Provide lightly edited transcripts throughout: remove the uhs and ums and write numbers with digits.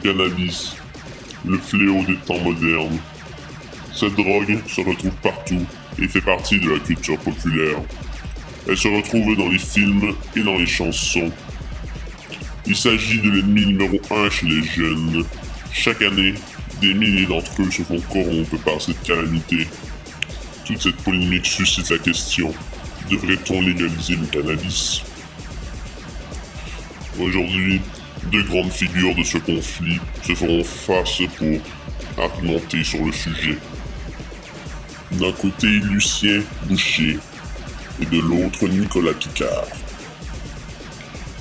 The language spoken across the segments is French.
cannabis, le fléau des temps modernes. Cette drogue se retrouve partout et fait partie de la culture populaire. Elle se retrouve dans les films et dans les chansons. Il s'agit de l'ennemi numéro 1 chez les jeunes. Chaque année, des milliers d'entre eux se font corrompre par cette calamité. Toute cette polémique suscite la question, devrait-on légaliser le cannabis? Aujourd'hui, deux grandes figures de ce conflit se feront face pour argumenter sur le sujet. D'un côté, Lucien Boucher et de l'autre, Nicolas Picard.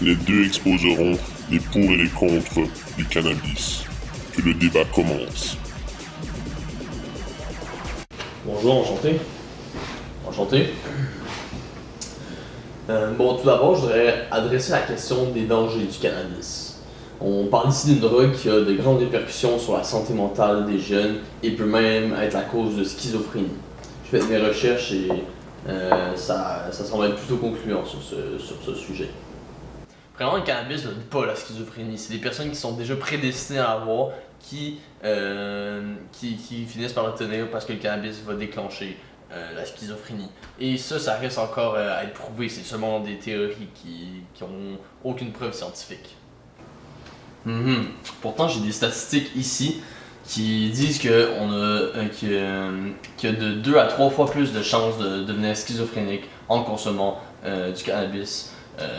Les deux exposeront les pour et les contre du cannabis. Que le débat commence. Bonjour, enchanté. Enchanté. Tout d'abord, je voudrais adresser la question des dangers du cannabis. On parle ici d'une drogue qui a de grandes répercussions sur la santé mentale des jeunes et peut même être la cause de schizophrénie. Je fais mes recherches et ça semble être plutôt concluant sur ce sujet. Vraiment, le cannabis ne donne pas la schizophrénie. C'est des personnes qui sont déjà prédestinées à l'avoir qui finissent par le tenir parce que le cannabis va déclencher la schizophrénie. Et ça reste encore à être prouvé. C'est seulement des théories qui n'ont aucune preuve scientifique. Pourtant, j'ai des statistiques ici qui disent qu'il y a de 2 à 3 fois plus de chances de devenir schizophrénique en consommant du cannabis.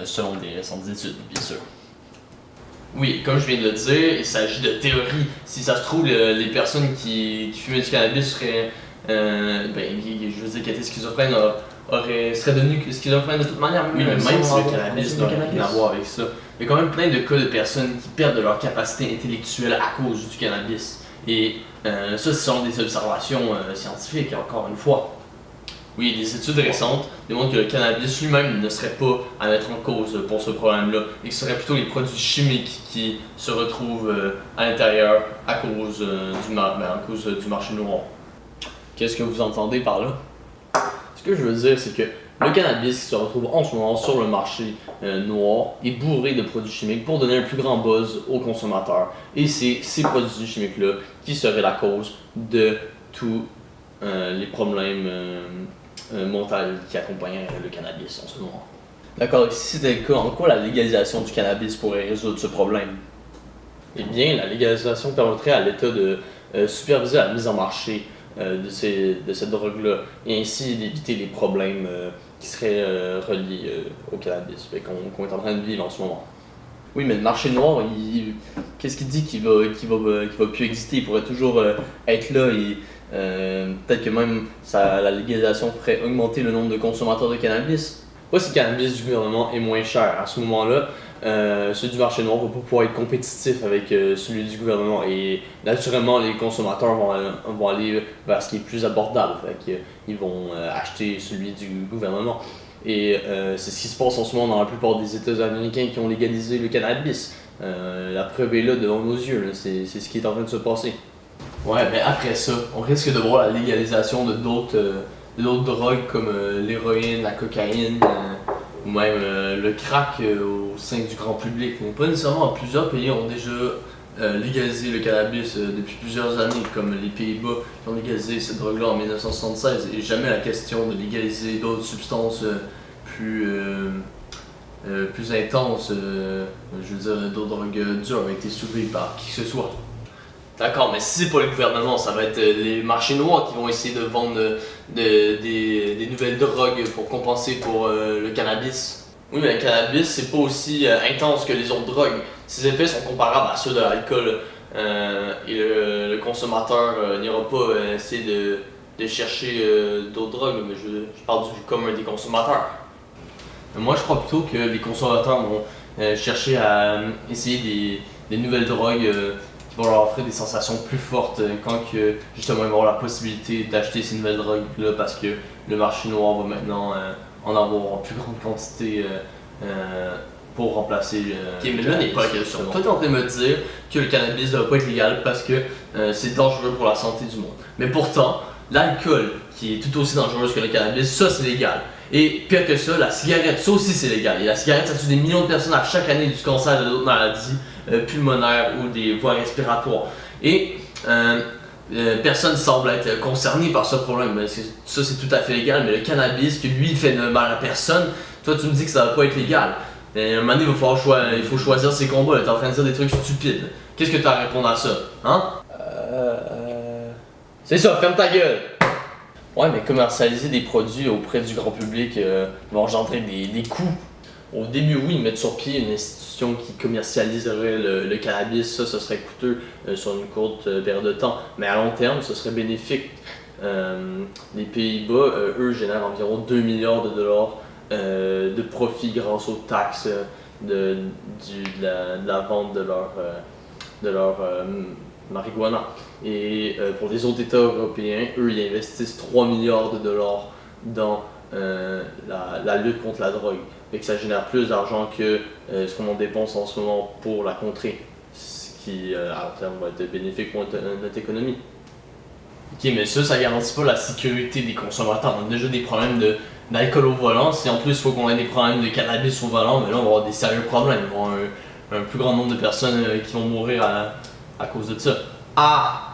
Selon des récentes études, bien sûr. Oui, comme je viens de le dire, il s'agit de théorie. Si ça se trouve, les personnes qui fumaient du cannabis seraient, qui étaient schizophrènes, seraient devenues schizophrènes de toute manière. Oui, mais même si le cannabis n'a rien à voir avec ça. Il y a quand même plein de cas de personnes qui perdent de leur capacité intellectuelle à cause du cannabis. Et ça, ce sont des observations scientifiques, encore une fois. Oui, des études récentes démontrent que le cannabis lui-même ne serait pas à mettre en cause pour ce problème-là et que ce seraient plutôt les produits chimiques qui se retrouvent à l'intérieur à cause du marché noir. Qu'est-ce que vous entendez par là? Ce que je veux dire, c'est que le cannabis qui se retrouve en ce moment sur le marché noir est bourré de produits chimiques pour donner un plus grand buzz aux consommateurs. Et c'est ces produits chimiques-là qui seraient la cause de tous les problèmes mentaux qui accompagnent le cannabis en ce moment. D'accord, et si c'était le cas, en quoi la légalisation du cannabis pourrait résoudre ce problème? Eh bien, la légalisation permettrait à l'État de superviser la mise en marché de cette drogue-là et ainsi d'éviter les problèmes qui seraient reliés au cannabis qu'on est en train de vivre en ce moment. Oui, mais le marché noir, qu'est-ce qu'il dit qu'il va plus exister? Il pourrait toujours être là et peut-être que même la légalisation ferait augmenter le nombre de consommateurs de cannabis. Si le cannabis du gouvernement est moins cher à ce moment-là, celui du marché noir va pas pouvoir être compétitif avec celui du gouvernement et naturellement les consommateurs vont aller vers ce qui est plus abordable, ils vont acheter celui du gouvernement. Et c'est ce qui se passe en ce moment dans la plupart des États américains qui ont légalisé le cannabis. La preuve est là devant nos yeux, là. C'est ce qui est en train de se passer. Ouais, mais après ça, on risque de voir la légalisation de d'autres drogues comme l'héroïne, la cocaïne ou même le crack au sein du grand public. Mais pas nécessairement, plusieurs pays ont déjà légalisé le cannabis depuis plusieurs années, comme les Pays-Bas qui ont légalisé cette drogue-là en 1976. Et jamais la question de légaliser d'autres substances plus intenses, d'autres drogues dures ont été soulevées par qui que ce soit. D'accord, mais si c'est pas le gouvernement, ça va être les marchés noirs qui vont essayer de vendre des nouvelles drogues pour compenser pour le cannabis. Oui, mais le cannabis, c'est pas aussi intense que les autres drogues. Ses effets sont comparables à ceux de l'alcool. Et le consommateur n'ira pas essayer de chercher d'autres drogues, mais je parle du commun des consommateurs. Moi, je crois plutôt que les consommateurs vont chercher à essayer des nouvelles drogues qui vont leur offrir des sensations plus fortes quand que, justement ils vont avoir la possibilité d'acheter ces nouvelles drogues-là parce que le marché noir va maintenant en avoir en plus grande quantité pour remplacer le mais là n'est pas la question. Toi, tu es en train de me dire que le cannabis ne doit pas être légal parce que c'est dangereux pour la santé du monde. Mais pourtant, l'alcool, qui est tout aussi dangereuse que le cannabis, ça c'est légal. Et pire que ça, la cigarette, ça aussi c'est légal. Et la cigarette, ça tue des millions de personnes à chaque année du cancer et d'autres maladies. pulmonaires ou des voies respiratoires. Et personne semble être concerné par ce problème. Ça, c'est tout à fait légal, mais le cannabis, que lui, il fait de mal à personne, toi, tu me dis que ça va pas être légal. Mais à un moment donné, il faut choisir ses combats. T'es en train de dire des trucs stupides. Qu'est-ce que t'as à répondre à ça? Hein? C'est ça, ferme ta gueule! Ouais, mais commercialiser des produits auprès du grand public va engendrer des coûts. Au début, oui, mettre sur pied une institution qui commercialiserait le cannabis, ça serait coûteux sur une courte période de temps. Mais à long terme, ce serait bénéfique. Les Pays-Bas, eux, génèrent environ 2 milliards de dollars de profit grâce aux taxes de la vente de leur marijuana. Et pour les autres États européens, eux, ils investissent 3 milliards de dollars dans la lutte contre la drogue. Fait que ça génère plus d'argent que ce qu'on en dépense en ce moment pour la contrer. Ce qui, à long terme, va être bénéfique pour notre économie. Ok, mais ça garantit pas la sécurité des consommateurs. On a déjà des problèmes d'alcool au volant. Si en plus il faut qu'on ait des problèmes de cannabis au volant, mais là on va avoir des sérieux problèmes. Il va y avoir un plus grand nombre de personnes qui vont mourir à cause de ça. Ah!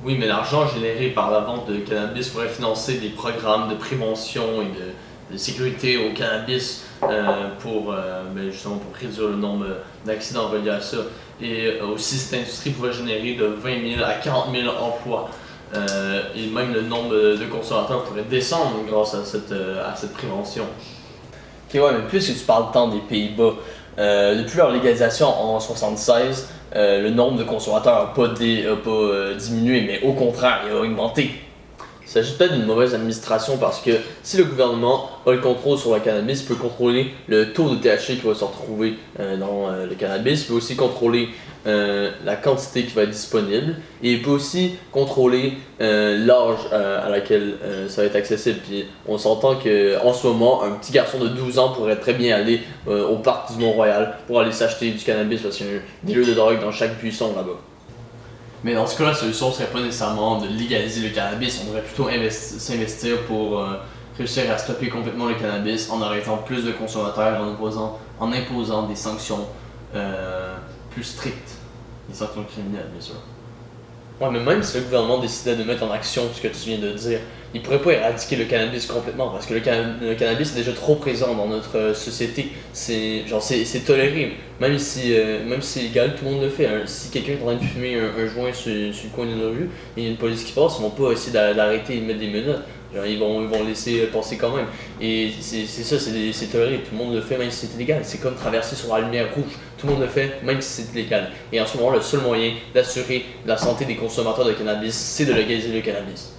Oui, mais l'argent généré par la vente de cannabis pourrait financer des programmes de prévention et de sécurité au cannabis justement pour réduire le nombre d'accidents reliés à ça. Et aussi, cette industrie pourrait générer de 20 000 à 40 000 emplois. Et même le nombre de consommateurs pourrait descendre grâce à cette prévention. Ok, ouais, mais puisque tu parles tant des Pays-Bas, depuis leur légalisation en 1976, le nombre de consommateurs n'a pas diminué, mais au contraire, il a augmenté. Il s'agit peut-être d'une mauvaise administration parce que si le gouvernement a le contrôle sur le cannabis, il peut contrôler le taux de THC qui va se retrouver dans le cannabis, il peut aussi contrôler la quantité qui va être disponible et il peut aussi contrôler l'âge à laquelle ça va être accessible. Puis on s'entend qu'en ce moment, un petit garçon de 12 ans pourrait très bien aller au parc du Mont-Royal pour aller s'acheter du cannabis parce qu'il y a des lieux de drogue dans chaque buisson là-bas. Mais dans ce cas, la solution serait pas nécessairement de légaliser le cannabis, on devrait plutôt s'investir pour réussir à stopper complètement le cannabis en arrêtant plus de consommateurs, en imposant des sanctions plus strictes, des sanctions criminelles bien sûr. Ouais, mais même si le gouvernement décidait de mettre en action ce que tu viens de dire, il pourrait pas éradiquer le cannabis complètement parce que le cannabis est déjà trop présent dans notre société. C'est toléré. Même si c'est légal, tout le monde le fait. Hein. Si quelqu'un est en train de fumer un joint sur le coin d'une rue et il y a une police qui passe, ils vont pas essayer d'arrêter et de mettre des menottes. Genre, ils vont laisser passer quand même. Et c'est toléré. Tout le monde le fait même si c'est illégal. C'est comme traverser sur la lumière rouge. Tout le monde le fait même si c'est illégal. Et en ce moment, le seul moyen d'assurer la santé des consommateurs de cannabis, c'est de légaliser le cannabis.